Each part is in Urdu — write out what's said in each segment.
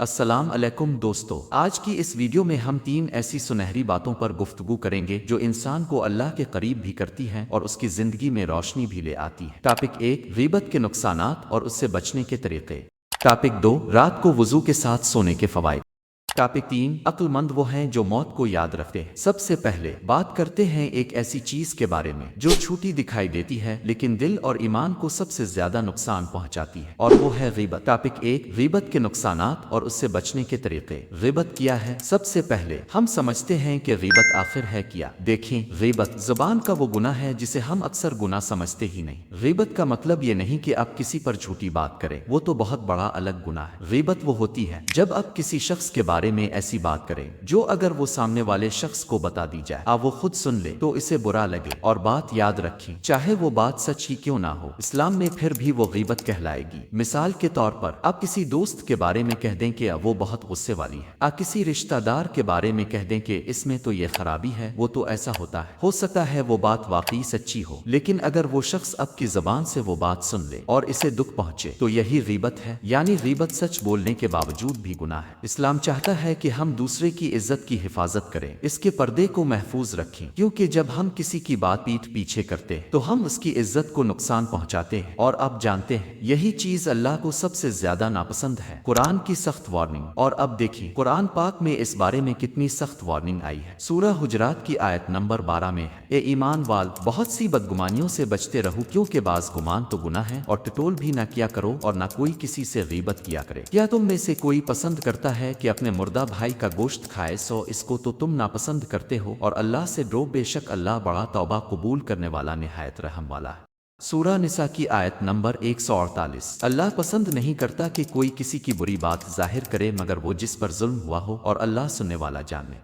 السلام علیکم دوستو، آج کی اس ویڈیو میں ہم 3 ایسی سنہری باتوں پر گفتگو کریں گے جو انسان کو اللہ کے قریب بھی کرتی ہیں اور اس کی زندگی میں روشنی بھی لے آتی ہے۔ ٹاپک 1، غیبت کے نقصانات اور اس سے بچنے کے طریقے۔ ٹاپک 2، رات کو وضو کے ساتھ سونے کے فوائد۔ ٹاپک 3، عقل مند وہ ہیں جو موت کو یاد رکھتے ہیں۔ سب سے پہلے بات کرتے ہیں ایک ایسی چیز کے بارے میں جو چھوٹی دکھائی دیتی ہے لیکن دل اور ایمان کو سب سے زیادہ نقصان پہنچاتی ہے، اور وہ ہے غیبت۔ ٹاپک 1، غیبت کے نقصانات اور اس سے بچنے کے طریقے۔ غیبت کیا ہے؟ سب سے پہلے ہم سمجھتے ہیں کہ غیبت آخر ہے کیا؟ دیکھیں، غیبت زبان کا وہ گناہ ہے جسے ہم اکثر گناہ سمجھتے ہی نہیں۔ غیبت کا مطلب یہ نہیں کہ آپ کسی پر جھوٹی بات کریں، وہ تو بہت بڑا الگ گناہ ہے۔ غیبت وہ ہوتی ہے جب آپ کسی شخص کے بارے میں ایسی بات کریں جو اگر وہ سامنے والے شخص کو بتا دی جائے وہ خود سن لے تو اسے برا لگے، اور بات یاد رکھیں چاہے وہ بات سچ ہی کیوں نہ ہو، اسلام میں پھر بھی وہ غیبت کہلائے گی۔ مثال کے طور پر آپ کسی دوست کے بارے میں کہہ دیں کہ وہ بہت غصے والی ہے، آپ کسی رشتہ دار کے بارے میں کہہ دیں کہ اس میں تو یہ خرابی ہے، وہ تو ایسا ہوتا ہے۔ ہو سکتا ہے وہ بات واقعی سچی ہو، لیکن اگر وہ شخص آپ کی زبان سے وہ بات سن لے اور اسے دکھ پہنچے تو یہی غیبت ہے۔ یعنی غیبت سچ بولنے کے باوجود بھی گناہ ہے۔ اسلام چاہتا ہے کہ ہم دوسرے کی عزت کی حفاظت کریں، اس کے پردے کو محفوظ رکھیں، کیونکہ جب ہم کسی کی بات پیٹھ پیچھے کرتے ہیں تو ہم اس کی عزت کو نقصان پہنچاتے ہیں، اور آپ جانتے ہیں یہی چیز اللہ کو سب سے زیادہ ناپسند ہے۔ قرآن کی سخت وارننگ، اور اب دیکھیں قرآن پاک میں اس بارے میں کتنی سخت وارننگ آئی ہے۔ سورہ حجرات کی آیت نمبر 12 میں ہے، اے ایمان وال، بہت سی بدگمانیوں سے بچتے رہو، کیونکہ بعض گمان تو گناہ ہے، اور ٹٹول بھی نہ کیا کرو، اور نہ کوئی کسی سے غیبت کیا کرے۔ کیا تم میں سے کوئی پسند کرتا ہے کہ اپنے مردہ بھائی کا گوشت کھائے، سو اس کو تو تم ناپسند کرتے ہو، اور اللہ سے ڈرو، بے شک اللہ بڑا توبہ قبول کرنے والا، نہایت رحم والا ہے۔ سورہ نساء کی آیت نمبر 148۔ اللہ پسند نہیں کرتا کہ کوئی کسی کی بری بات ظاہر کرے مگر وہ جس پر ظلم ہوا ہو، اور اللہ سننے والا جانے۔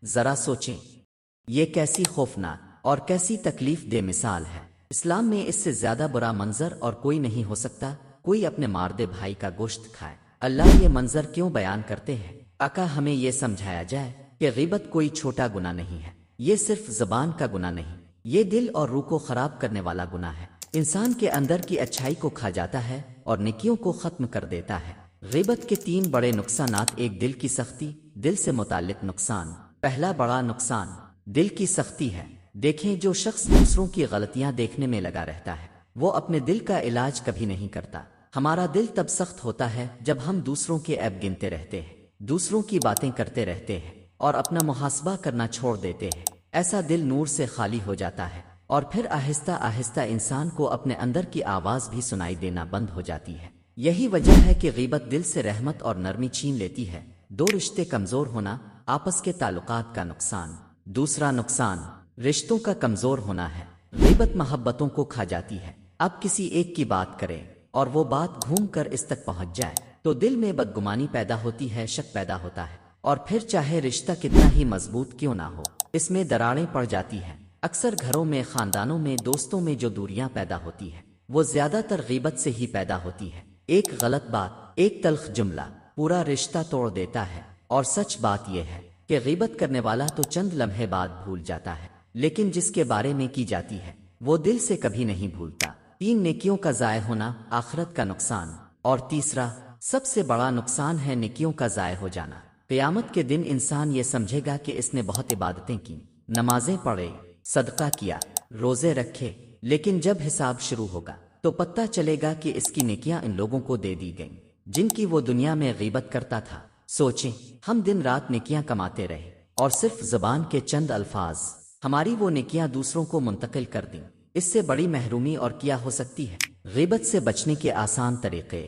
ذرا سوچیں، یہ کیسی خوفناک اور کیسی تکلیف دہ مثال ہے۔ اسلام میں اس سے زیادہ برا منظر اور کوئی نہیں ہو سکتا، کوئی اپنے ماردے بھائی کا گوشت کھائے۔ اللہ یہ منظر کیوں بیان کرتے ہیں؟ تاکہ ہمیں یہ سمجھایا جائے کہ غیبت کوئی چھوٹا گناہ نہیں ہے، یہ صرف زبان کا گناہ نہیں، یہ دل اور روح کو خراب کرنے والا گناہ ہے۔ انسان کے اندر کی اچھائی کو کھا جاتا ہے اور نیکیوں کو ختم کر دیتا ہے۔ غیبت کے 3 بڑے نقصانات۔ ایک، دل کی سختی، دل سے متعلق نقصان۔ پہلا بڑا نقصان دل کی سختی ہے۔ دیکھیں، جو شخص دوسروں کی غلطیاں دیکھنے میں لگا رہتا ہے وہ اپنے دل کا علاج کبھی نہیں کرتا۔ ہمارا دل تب سخت ہوتا ہے جب ہم دوسروں کے عیب گنتے رہتے ہیں، دوسروں کی باتیں کرتے رہتے ہیں اور اپنا محاسبہ کرنا چھوڑ دیتے ہیں۔ ایسا دل نور سے خالی ہو جاتا ہے، اور پھر آہستہ آہستہ انسان کو اپنے اندر کی آواز بھی سنائی دینا بند ہو جاتی ہے۔ یہی وجہ ہے کہ غیبت دل سے رحمت اور نرمی چھین لیتی ہے۔ 2، رشتے کمزور ہونا، آپس کے تعلقات کا نقصان۔ دوسرا نقصان رشتوں کا کمزور ہونا ہے۔ غیبت محبتوں کو کھا جاتی ہے۔ اب کسی ایک کی بات کریں اور وہ بات گھوم کر اس تک پہنچ جائے تو دل میں بدگمانی پیدا ہوتی ہے، شک پیدا ہوتا ہے، اور پھر چاہے رشتہ کتنا ہی مضبوط کیوں نہ ہو، اس میں دراڑیں پڑ جاتی ہیں۔ اکثر گھروں میں، خاندانوں میں، دوستوں میں جو دوریاں پیدا ہوتی ہیں وہ زیادہ تر غیبت سے ہی پیدا ہوتی ہے۔ ایک غلط بات، ایک تلخ جملہ پورا رشتہ توڑ دیتا ہے، اور سچ بات یہ ہے کہ غیبت کرنے والا تو چند لمحے بعد بھول جاتا ہے، لیکن جس کے بارے میں کی جاتی ہے وہ دل سے کبھی نہیں بھولتا۔ 3، نیکیوں کا ضائع ہونا، آخرت کا نقصان۔ اور تیسرا سب سے بڑا نقصان ہے نیکیوں کا ضائع ہو جانا۔ قیامت کے دن انسان یہ سمجھے گا کہ اس نے بہت عبادتیں کی، نمازیں پڑھے، صدقہ کیا، روزے رکھے، لیکن جب حساب شروع ہوگا تو پتہ چلے گا کہ اس کی نیکیاں ان لوگوں کو دے دی گئیں جن کی وہ دنیا میں غیبت کرتا تھا۔ سوچیں، ہم دن رات نیکیاں کماتے رہے اور صرف زبان کے چند الفاظ ہماری وہ نیکیاں دوسروں کو منتقل کر دیں، اس سے بڑی محرومی اور کیا ہو سکتی ہے؟ غیبت سے بچنے کے آسان طریقے۔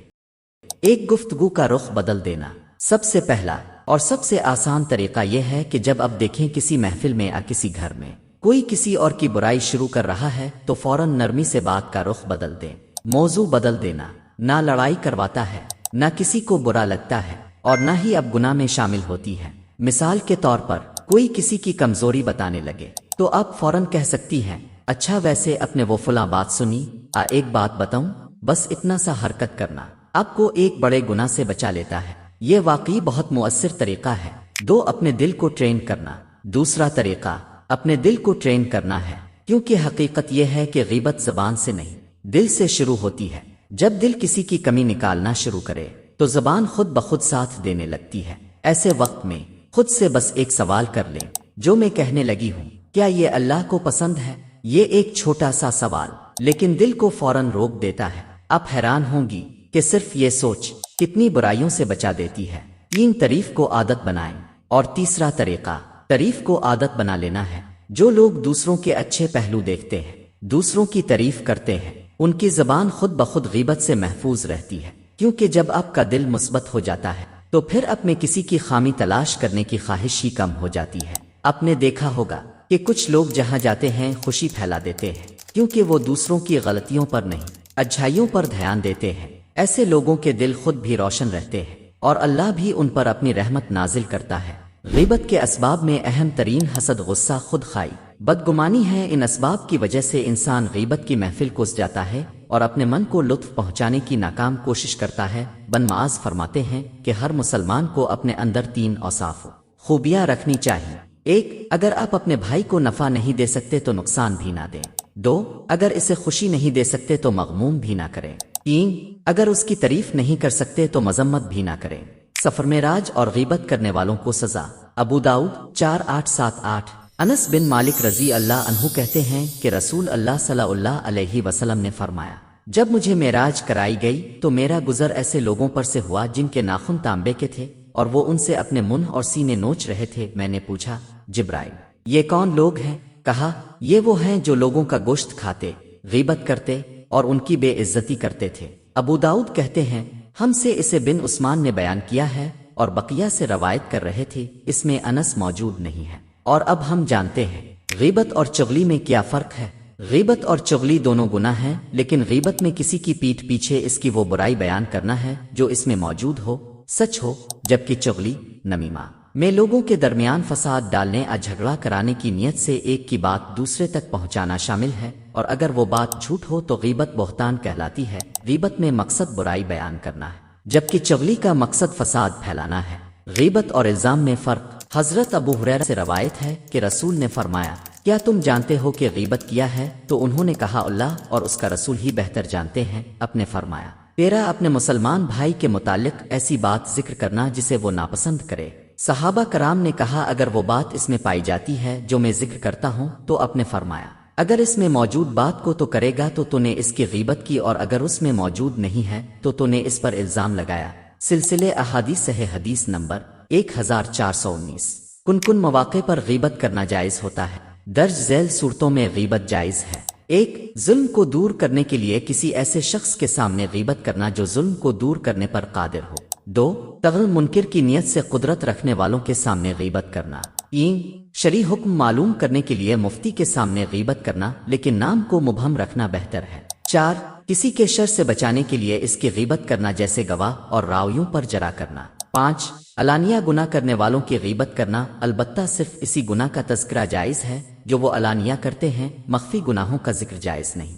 ایک، گفتگو کا رخ بدل دینا۔ سب سے پہلا اور سب سے آسان طریقہ یہ ہے کہ جب آپ دیکھیں کسی محفل میں یا کسی گھر میں کوئی کسی اور کی برائی شروع کر رہا ہے تو فوراً نرمی سے بات کا رخ بدل دیں۔ موضوع بدل دینا نہ لڑائی کرواتا ہے، نہ کسی کو برا لگتا ہے، اور نہ ہی اب گناہ میں شامل ہوتی ہے۔ مثال کے طور پر کوئی کسی کی کمزوری بتانے لگے تو آپ فوراً کہہ سکتی ہیں، اچھا ویسے اپنے وہ فلاں بات سنی، ایک بات بتاؤں، بس اتنا سا حرکت کرنا آپ کو ایک بڑے گناہ سے بچا لیتا ہے۔ یہ واقعی بہت مؤثر طریقہ ہے۔ 2، اپنے دل کو ٹرین کرنا۔ دوسرا طریقہ اپنے دل کو ٹرین کرنا ہے، کیونکہ حقیقت یہ ہے کہ غیبت زبان سے نہیں، دل سے شروع ہوتی ہے۔ جب دل کسی کی کمی نکالنا شروع کرے تو زبان خود بخود ساتھ دینے لگتی ہے۔ ایسے وقت میں خود سے بس ایک سوال کر لیں، جو میں کہنے لگی ہوں کیا یہ اللہ کو پسند ہے؟ یہ ایک چھوٹا سا سوال لیکن دل کو فوراً روک دیتا ہے۔ آپ حیران ہوں گی کہ صرف یہ سوچ کتنی برائیوں سے بچا دیتی ہے۔ 3 تعریف کو عادت بنائیں۔ اور تیسرا طریقہ تعریف کو عادت بنا لینا ہے۔ جو لوگ دوسروں کے اچھے پہلو دیکھتے ہیں، دوسروں کی تعریف کرتے ہیں، ان کی زبان خود بخود غیبت سے محفوظ رہتی ہے، کیونکہ جب آپ کا دل مثبت ہو جاتا ہے تو پھر آپ میں کسی کی خامی تلاش کرنے کی خواہش ہی کم ہو جاتی ہے۔ آپ نے دیکھا ہوگا کہ کچھ لوگ جہاں جاتے ہیں خوشی پھیلا دیتے ہیں، کیونکہ وہ دوسروں کی غلطیوں پر نہیں اچھائیوں پر دھیان دیتے ہیں۔ ایسے لوگوں کے دل خود بھی روشن رہتے ہیں اور اللہ بھی ان پر اپنی رحمت نازل کرتا ہے۔ غیبت کے اسباب میں اہم ترین حسد، غصہ، خود خائی، بدگمانی ہے۔ ان اسباب کی وجہ سے انسان غیبت کی محفل کو جاتا ہے اور اپنے من کو لطف پہنچانے کی ناکام کوشش کرتا ہے۔ بن معاذ فرماتے ہیں کہ ہر مسلمان کو اپنے اندر 3 اوصاف خوبیاں رکھنی چاہیے۔ 1، اگر آپ اپنے بھائی کو نفع نہیں دے سکتے تو نقصان بھی نہ دیں۔ 2، اگر اسے خوشی نہیں دے سکتے تو مغموم بھی نہ کریں۔ 3، اگر اس کی تعریف نہیں کر سکتے تو مذمت بھی نہ کریں۔ سفر معراج اور غیبت کرنے والوں کو سزا۔ ابو داؤد 4878۔ انس بن مالک رضی اللہ عنہ کہتے ہیں کہ رسول اللہ صلی اللہ علیہ وسلم نے فرمایا، جب مجھے معراج کرائی گئی تو میرا گزر ایسے لوگوں پر سے ہوا جن کے ناخن تانبے کے تھے اور وہ ان سے اپنے منہ اور سینے نوچ رہے تھے۔ میں نے پوچھا، جبرائیل یہ کون لوگ ہیں؟ کہا، یہ وہ ہیں جو لوگوں کا گوشت کھاتے، غیبت کرتے اور ان کی بے عزتی کرتے تھے۔ ابو داؤد کہتے ہیں، ہم سے اسے بن عثمان نے بیان کیا ہے اور بقیہ سے روایت کر رہے تھے، اس میں انس موجود نہیں ہے۔ اور اب ہم جانتے ہیں غیبت اور چغلی میں کیا فرق ہے۔ غیبت اور چغلی دونوں گناہ ہیں، لیکن غیبت میں کسی کی پیٹھ پیچھے اس کی وہ برائی بیان کرنا ہے جو اس میں موجود ہو، سچ ہو، جبکہ چغلی، نمیمہ میں لوگوں کے درمیان فساد ڈالنے یا جھگڑا کرانے کی نیت سے ایک کی بات دوسرے تک پہنچانا شامل ہے، اور اگر وہ بات جھوٹ ہو تو غیبت بہتان کہلاتی ہے۔ غیبت میں مقصد برائی بیان کرنا ہے، جبکہ چغلی کا مقصد فساد پھیلانا ہے۔ غیبت اور الزام میں فرق۔ حضرت ابو ہریرہ سے روایت ہے کہ رسول نے فرمایا، کیا تم جانتے ہو کہ غیبت کیا ہے؟ تو انہوں نے کہا، اللہ اور اس کا رسول ہی بہتر جانتے ہیں۔ آپ نے فرمایا، تیرا اپنے مسلمان بھائی کے متعلق ایسی بات ذکر کرنا جسے وہ ناپسند کرے۔ صحابہ کرام نے کہا، اگر وہ بات اس میں پائی جاتی ہے جو میں ذکر کرتا ہوں، تو آپ نے فرمایا، اگر اس میں موجود بات کو تو کرے گا تو نے اس کی غیبت کی، اور اگر اس میں موجود نہیں ہے تو نے اس پر الزام لگایا۔ سلسلے احادیث صحیح حدیث نمبر 1419۔ کن مواقع پر غیبت کرنا جائز ہوتا ہے۔ درج ذیل صورتوں میں غیبت جائز ہے۔ 1، ظلم کو دور کرنے کے لیے کسی ایسے شخص کے سامنے غیبت کرنا جو ظلم کو دور کرنے پر قادر ہو۔ 2، تغیر منکر کی نیت سے قدرت رکھنے والوں کے سامنے غیبت کرنا۔ 3، شرعی حکم معلوم کرنے کے لیے مفتی کے سامنے غیبت کرنا، لیکن نام کو مبہم رکھنا بہتر ہے۔ 4، کسی کے شر سے بچانے کے لیے اس کی غیبت کرنا، جیسے گواہ اور راویوں پر جرا کرنا۔ 5، علانیہ گناہ کرنے والوں کی غیبت کرنا، البتہ صرف اسی گناہ کا تذکرہ جائز ہے جو وہ علانیہ کرتے ہیں، مخفی گناہوں کا ذکر جائز نہیں۔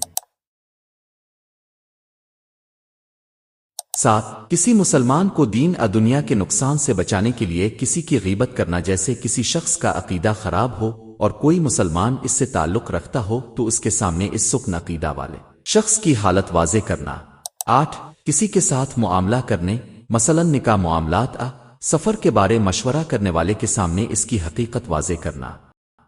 7، کسی مسلمان کو دین اور دنیا کے نقصان سے بچانے کے لیے کسی کی غیبت کرنا، جیسے کسی شخص کا عقیدہ خراب ہو اور کوئی مسلمان اس سے تعلق رکھتا ہو تو اس کے سامنے اس سکن عقیدہ والے شخص کی حالت واضح کرنا۔ 8، کسی کے ساتھ معاملہ کرنے، مثلا نکاح معاملات سفر کے بارے مشورہ کرنے والے کے سامنے اس کی حقیقت واضح کرنا۔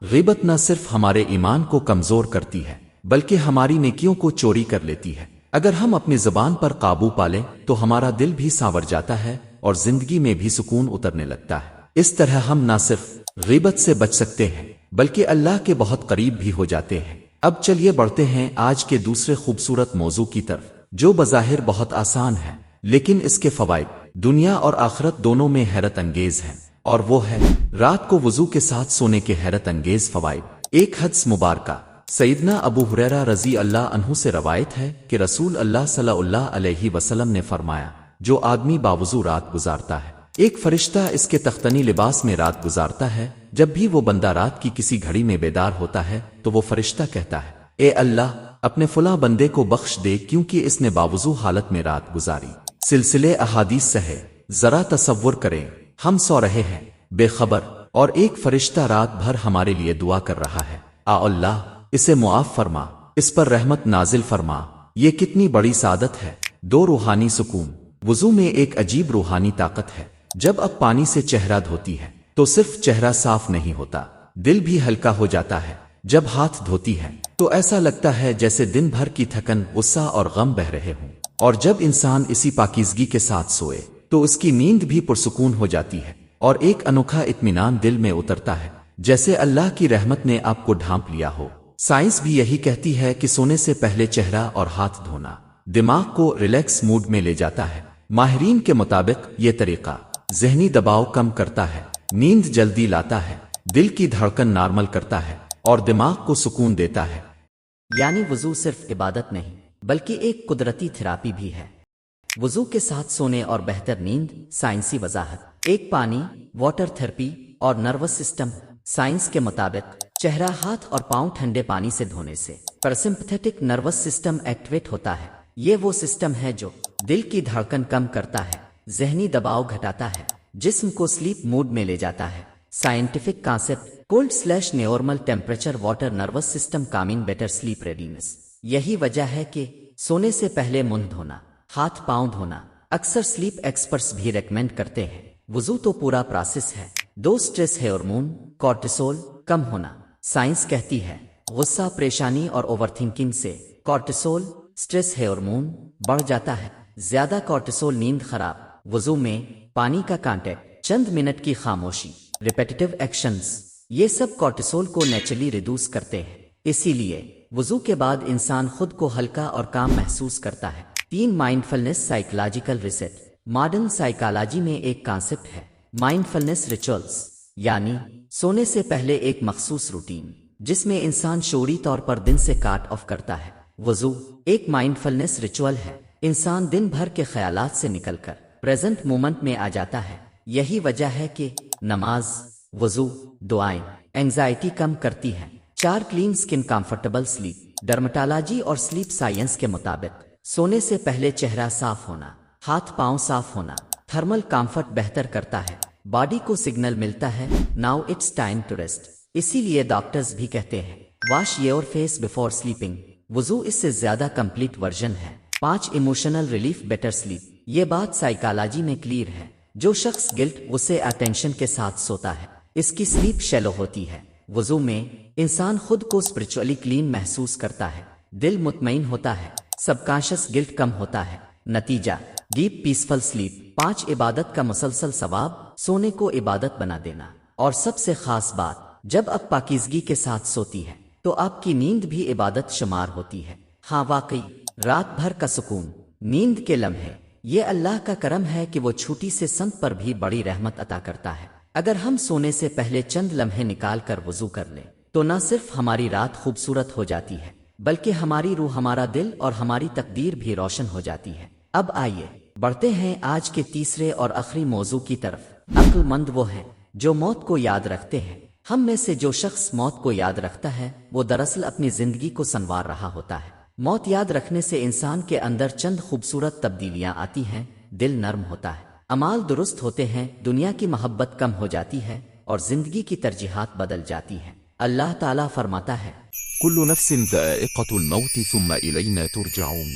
غیبت نہ صرف ہمارے ایمان کو کمزور کرتی ہے بلکہ ہماری نیکیوں کو چوری کر لیتی ہے۔ اگر ہم اپنی زبان پر قابو پالیں تو ہمارا دل بھی سانور جاتا ہے اور زندگی میں بھی سکون اترنے لگتا ہے۔ اس طرح ہم نہ صرف غیبت سے بچ سکتے ہیں بلکہ اللہ کے بہت قریب بھی ہو جاتے ہیں۔ اب چلیے بڑھتے ہیں آج کے دوسرے خوبصورت موضوع کی طرف، جو بظاہر بہت آسان ہے لیکن اس کے فوائد دنیا اور آخرت دونوں میں حیرت انگیز ہیں، اور وہ ہے رات کو وضو کے ساتھ سونے کے حیرت انگیز فوائد۔ ایک حدیث مبارکہ سیدنا ابو ہریرہ رضی اللہ عنہ سے روایت ہے کہ رسول اللہ صلی اللہ علیہ وسلم نے فرمایا، جو آدمی باوضو رات گزارتا ہے، ایک فرشتہ اس کے تختنی لباس میں رات گزارتا ہے۔ جب بھی وہ بندہ رات کی کسی گھڑی میں بیدار ہوتا ہے تو وہ فرشتہ کہتا ہے، اے اللہ، اپنے فلاں بندے کو بخش دے کیونکہ اس نے باوضو حالت میں رات گزاری۔ سلسلے احادیث صحیح۔ ذرا تصور کریں، ہم سو رہے ہیں بے خبر، اور ایک فرشتہ رات بھر ہمارے لیے دعا کر رہا ہے، اللہ اسے معاف فرما، اس پر رحمت نازل فرما۔ یہ کتنی بڑی سعادت ہے۔ 2، روحانی سکون۔ وضو میں ایک عجیب روحانی طاقت ہے۔ جب اب پانی سے چہرہ دھوتی ہے تو صرف چہرہ صاف نہیں ہوتا، دل بھی ہلکا ہو جاتا ہے۔ جب ہاتھ دھوتی ہے تو ایسا لگتا ہے جیسے دن بھر کی تھکن، غصہ اور غم بہہ رہے ہوں۔ اور جب انسان اسی پاکیزگی کے ساتھ سوئے تو اس کی نیند بھی پرسکون ہو جاتی ہے، اور ایک انوکھا اطمینان دل میں اترتا ہے، جیسے اللہ کی رحمت نے آپ کو ڈھانپ لیا ہو۔ سائنس بھی یہی کہتی ہے کہ سونے سے پہلے چہرہ اور ہاتھ دھونا دماغ کو ریلیکس موڈ میں لے جاتا ہے۔ ماہرین کے مطابق یہ طریقہ ذہنی دباؤ کم کرتا ہے، نیند جلدی لاتا ہے، دل کی دھڑکن نارمل کرتا ہے اور دماغ کو سکون دیتا ہے۔ یعنی وضو صرف عبادت نہیں بلکہ ایک قدرتی تھراپی بھی ہے۔ وضو کے ساتھ سونے اور بہتر نیند۔ سائنسی وضاحت: ایک پانی، واٹر تھراپی اور نروس سسٹم۔ سائنس کے مطابق چہرہ، ہاتھ اور پاؤں ٹھنڈے پانی سے دھونے سے پیراسمپتھیٹک نروس سسٹم ایکٹیویٹ ہوتا ہے۔ یہ وہ سسٹم ہے جو دل کی دھڑکن کم کرتا ہے، ذہنی دباؤ گھٹاتا ہے، جسم کو سلیپ موڈ میں لے جاتا ہے۔ Scientific concept: cold normal temperature water nervous system calming better sleep radiance. یہی وجہ ہے کہ سونے سے پہلے منہ دھونا، ہاتھ پاؤں دھونا اکثر سلیپ ایکسپرٹس بھی ریکمینڈ کرتے ہیں۔ وضو تو پورا پروسیس ہے۔ دو سٹریس ہارمون کورٹیسول کم ہونا۔ سائنس کہتی ہے غصہ، پریشانی اور اوور تھنکنگ سے کورٹیسول سٹریس ہارمون بڑھ جاتا ہے۔ زیادہ کورٹیسول نیند خراب۔ وضو میں پانی کا کانٹیکٹ، چند منٹ کی خاموشی، ریپیٹیٹو ایکشنز، یہ سب کورٹیسول کو نیچرلی ریڈیوس کرتے ہیں۔ اسی لیے وضو کے بعد انسان خود کو ہلکا اور کام محسوس کرتا ہے۔ 3 مائنڈفلنس سائیکولوجیکل ریسیٹ۔ ماڈرن سائیکالوجی میں ایک کانسیپٹ ہے مائنڈفلنس ریچولز، یعنی سونے سے پہلے ایک مخصوص روٹین جس میں انسان شعوری طور پر دن سے کاٹ آف کرتا ہے۔ وضو ایک مائنڈفلنس ریچول ہے۔ انسان دن بھر کے خیالات سے نکل کر پریزنٹ مومنٹ میں آ جاتا ہے۔ یہی وجہ ہے کہ نماز، وضو، دعائیں اینگزائٹی کم کرتی ہیں۔ 4 کلین سکن کمفرٹیبل سلیپ۔ ڈرمٹالوجی اور سلیپ سائنس کے مطابق سونے سے پہلے چہرہ صاف ہونا، ہاتھ پاؤں صاف ہونا تھرمل کمفرٹ بہتر کرتا ہے۔ باڈی کو سگنل ملتا ہے now it's time to rest. اسی لیے ڈاکٹرز بھی کہتے ہیں wash your face before sleeping. وضو اس سے زیادہ کمپلیٹ ورژن ہے۔ 5 ایموشنل ریلیف بیٹر سلیپ۔ یہ بات سائیکالوجی میں کلیئر ہے۔ جو شخص گلٹ، غصے، اٹینشن کے ساتھ سوتا ہے اس کی سلیپ شیلو ہوتی ہے۔ وضو میں انسان خود کو اسپرچولی کلین محسوس کرتا ہے، دل مطمئن ہوتا ہے، سب کانشس گلٹ کم ہوتا ہے۔ نتیجہ ڈیپ پیسفل سلیپ۔ 5 عبادت کا مسلسل ثواب، سونے کو عبادت بنا دینا۔ اور سب سے خاص بات، جب آپ پاکیزگی کے ساتھ سوتی ہے تو آپ کی نیند بھی عبادت شمار ہوتی ہے۔ ہاں واقعی، رات بھر کا سکون، نیند کے لمحے، یہ اللہ کا کرم ہے کہ وہ چھوٹی سے سنت پر بھی بڑی رحمت عطا کرتا ہے۔ اگر ہم سونے سے پہلے چند لمحے نکال کر وضو کر لیں تو نہ صرف ہماری رات خوبصورت ہو جاتی ہے بلکہ ہماری روح، ہمارا دل اور ہماری تقدیر بھی روشن ہو جاتی ہے۔ اب آئیے بڑھتے ہیں آج کے تیسرے اور آخری موضوع کی طرف۔ عقل مند وہ ہیں جو موت کو یاد رکھتے ہیں۔ ہم میں سے جو شخص موت کو یاد رکھتا ہے وہ دراصل اپنی زندگی کو سنوار رہا ہوتا ہے۔ موت یاد رکھنے سے انسان کے اندر چند خوبصورت تبدیلیاں آتی ہیں۔ دل نرم ہوتا ہے، اعمال درست ہوتے ہیں، دنیا کی محبت کم ہو جاتی ہے اور زندگی کی ترجیحات بدل جاتی ہیں۔ اللہ تعالیٰ فرماتا ہے كل نفس ذائقة الموت ثم إلينا ترجعون۔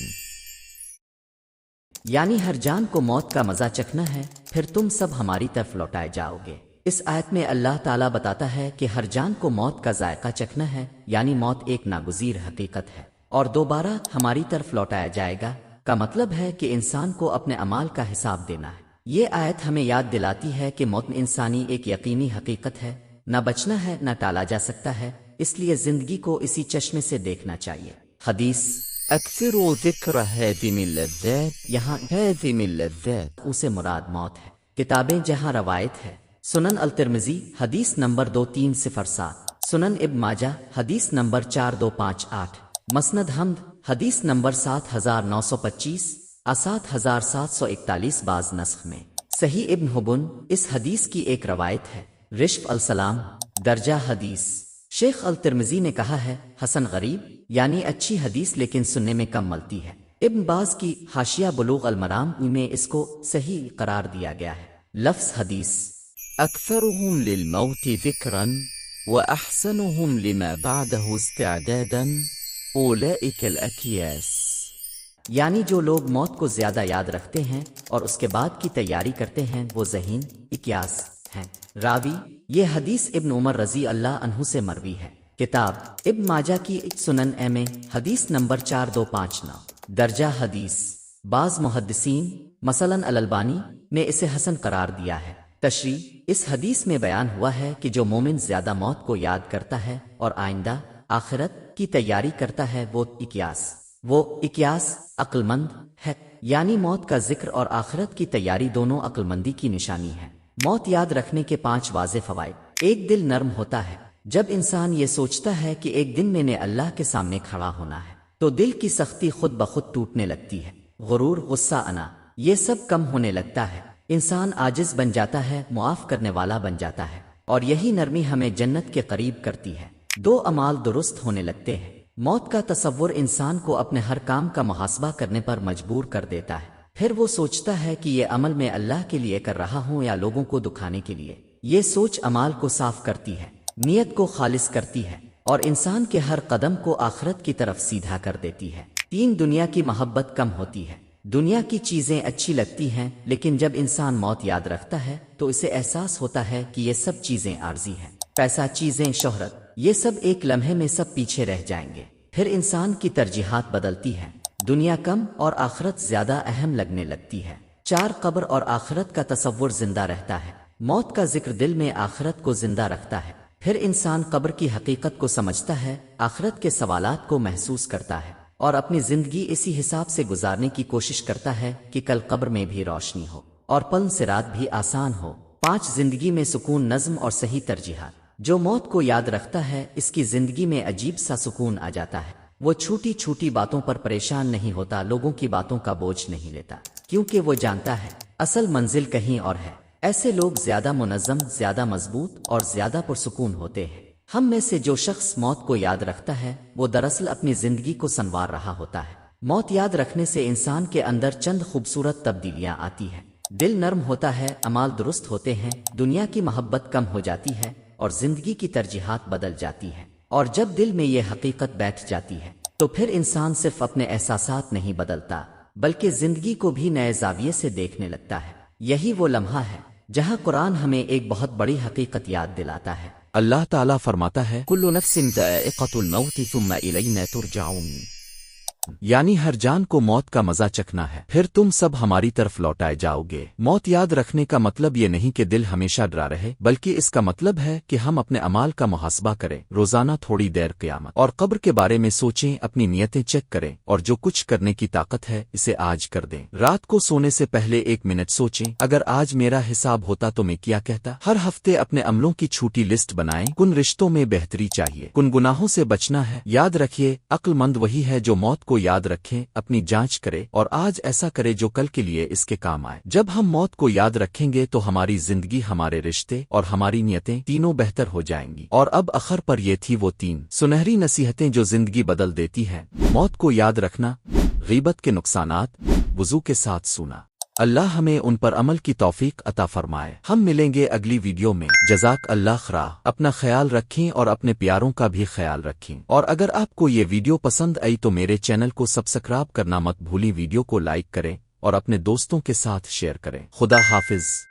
یعنی ہر جان کو موت کا مزہ چکھنا ہے، پھر تم سب ہماری طرف لوٹائے جاؤ گے۔ اس آیت میں اللہ تعالیٰ بتاتا ہے کہ ہر جان کو موت کا ذائقہ چکھنا ہے، یعنی موت ایک ناگزیر حقیقت ہے اور دوبارہ ہماری طرف لوٹایا جائے گا کا مطلب ہے کہ انسان کو اپنے اعمال کا حساب دینا ہے۔ یہ آیت ہمیں یاد دلاتی ہے کہ موت انسانی ایک یقینی حقیقت ہے، نہ بچنا ہے نہ ٹالا جا سکتا ہے، اس لیے زندگی کو اسی چشمے سے دیکھنا چاہیے۔ حدیث أكثروا ذكر هادم اللذات۔ یہاں هادم اللذات اسے مراد موت ہے۔ کتابیں جہاں روایت ہے سنن الترمذی حدیث نمبر 2307، سنن ابن ماجہ حدیث نمبر 4258، مسند حمد حدیث نمبر 7925، 7741۔ بعض نسخ میں صحیح ابن حبن اس حدیث کی ایک روایت ہے۔ رشف السلام درجہ حدیث۔ شیخ الترمذی نے کہا ہے حسن غریب، یعنی اچھی حدیث لیکن سننے میں کم ملتی ہے۔ ابن باز کی حاشیہ بلوغ المرام میں اس کو صحیح قرار دیا گیا ہے۔ لفظ حدیث أكثرهم للموت ذكرا وأحسنهم لما بعده استعدادا أولئك الأكياس۔ یعنی جو لوگ موت کو زیادہ یاد رکھتے ہیں اور اس کے بعد کی تیاری کرتے ہیں وہ ذہین اکیاس ہیں۔ راوی یہ حدیث ابن عمر رضی اللہ عنہ سے مروی ہے۔ کتاب ابن ماجہ کی سنن میں حدیث نمبر 4259۔ درجہ حدیث بعض محدثین مثلاً الالبانی نے اسے حسن قرار دیا ہے۔ تشریح اس حدیث میں بیان ہوا ہے کہ جو مومن زیادہ موت کو یاد کرتا ہے اور آئندہ آخرت کی تیاری کرتا ہے وہ اکیاس عقل مند ہے، یعنی موت کا ذکر اور آخرت کی تیاری دونوں عقل مندی کی نشانی ہے۔ موت یاد رکھنے کے 5 واضح فوائد۔ ایک دل نرم ہوتا ہے۔ جب انسان یہ سوچتا ہے کہ ایک دن میں نے اللہ کے سامنے کھڑا ہونا ہے تو دل کی سختی خود بخود ٹوٹنے لگتی ہے۔ غرور، غصہ، انا یہ سب کم ہونے لگتا ہے۔ انسان عاجز بن جاتا ہے، معاف کرنے والا بن جاتا ہے، اور یہی نرمی ہمیں جنت کے قریب کرتی ہے۔ 2 اعمال درست ہونے لگتے ہیں۔ موت کا تصور انسان کو اپنے ہر کام کا محاسبہ کرنے پر مجبور کر دیتا ہے۔ پھر وہ سوچتا ہے کہ یہ عمل میں اللہ کے لیے کر رہا ہوں یا لوگوں کو دکھانے کے لیے۔ یہ سوچ اعمال کو صاف کرتی ہے، نیت کو خالص کرتی ہے، اور انسان کے ہر قدم کو آخرت کی طرف سیدھا کر دیتی ہے۔ 3 دنیا کی محبت کم ہوتی ہے۔ دنیا کی چیزیں اچھی لگتی ہیں، لیکن جب انسان موت یاد رکھتا ہے تو اسے احساس ہوتا ہے کہ یہ سب چیزیں عارضی ہیں۔ پیسہ، چیزیں، شہرت، یہ سب ایک لمحے میں سب پیچھے رہ جائیں گے۔ پھر انسان کی ترجیحات بدلتی ہیں، دنیا کم اور آخرت زیادہ اہم لگنے لگتی ہے۔ 4 قبر اور آخرت کا تصور زندہ رہتا ہے۔ موت کا ذکر دل میں آخرت کو زندہ رکھتا ہے۔ پھر انسان قبر کی حقیقت کو سمجھتا ہے، آخرت کے سوالات کو محسوس کرتا ہے، اور اپنی زندگی اسی حساب سے گزارنے کی کوشش کرتا ہے کہ کل قبر میں بھی روشنی ہو اور پل صراط بھی آسان ہو۔ 5 زندگی میں سکون، نظم اور صحیح ترجیحات۔ جو موت کو یاد رکھتا ہے اس کی زندگی میں عجیب سا سکون آ جاتا ہے۔ وہ چھوٹی چھوٹی باتوں پر پریشان نہیں ہوتا، لوگوں کی باتوں کا بوجھ نہیں لیتا، کیونکہ وہ جانتا ہے اصل منزل کہیں اور ہے۔ ایسے لوگ زیادہ منظم، زیادہ مضبوط اور زیادہ پرسکون ہوتے ہیں۔ ہم میں سے جو شخص موت کو یاد رکھتا ہے وہ دراصل اپنی زندگی کو سنوار رہا ہوتا ہے۔ موت یاد رکھنے سے انسان کے اندر چند خوبصورت تبدیلیاں آتی ہیں۔ دل نرم ہوتا ہے، اعمال درست ہوتے ہیں، دنیا کی محبت کم ہو جاتی ہے اور زندگی کی ترجیحات بدل جاتی ہیں۔ اور جب دل میں یہ حقیقت بیٹھ جاتی ہے تو پھر انسان صرف اپنے احساسات نہیں بدلتا بلکہ زندگی کو بھی نئے زاویے سے دیکھنے لگتا ہے۔ یہی وہ لمحہ ہے جہاں قرآن ہمیں ایک بہت بڑی حقیقت یاد دلاتا ہے۔ اللہ تعالیٰ فرماتا ہے کل نفس ذائقۃ الموت ثم الینا ترجعون، یعنی ہر جان کو موت کا مزہ چکھنا ہے، پھر تم سب ہماری طرف لوٹائے جاؤ گے۔ موت یاد رکھنے کا مطلب یہ نہیں کہ دل ہمیشہ ڈرا رہے، بلکہ اس کا مطلب ہے کہ ہم اپنے اعمال کا محاسبہ کریں، روزانہ تھوڑی دیر قیامت اور قبر کے بارے میں سوچیں، اپنی نیتیں چیک کریں، اور جو کچھ کرنے کی طاقت ہے اسے آج کر دیں۔ رات کو سونے سے پہلے 1 منٹ سوچیں، اگر آج میرا حساب ہوتا تو میں کیا کہتا۔ ہر ہفتے اپنے عملوں کی چھوٹی لسٹ بنائیں، کن رشتوں میں بہتری چاہیے، کن گناہوں سے بچنا ہے۔ یاد رکھیے، عقل مند وہی ہے جو موت کو یاد رکھے، اپنی جانچ کرے اور آج ایسا کرے جو کل کے لیے اس کے کام آئے۔ جب ہم موت کو یاد رکھیں گے تو ہماری زندگی، ہمارے رشتے اور ہماری نیتیں تینوں بہتر ہو جائیں گی۔ اور اب آخر پر یہ تھی وہ 3 سنہری نصیحتیں جو زندگی بدل دیتی ہیں۔ موت کو یاد رکھنا، غیبت کے نقصانات، وضو کے ساتھ سونا۔ اللہ ہمیں ان پر عمل کی توفیق عطا فرمائے۔ ہم ملیں گے اگلی ویڈیو میں۔ جزاک اللہ خیر۔ اپنا خیال رکھیں اور اپنے پیاروں کا بھی خیال رکھیں، اور اگر آپ کو یہ ویڈیو پسند آئی تو میرے چینل کو سبسکرائب کرنا مت بھولیں، ویڈیو کو لائک کریں اور اپنے دوستوں کے ساتھ شیئر کریں۔ خدا حافظ۔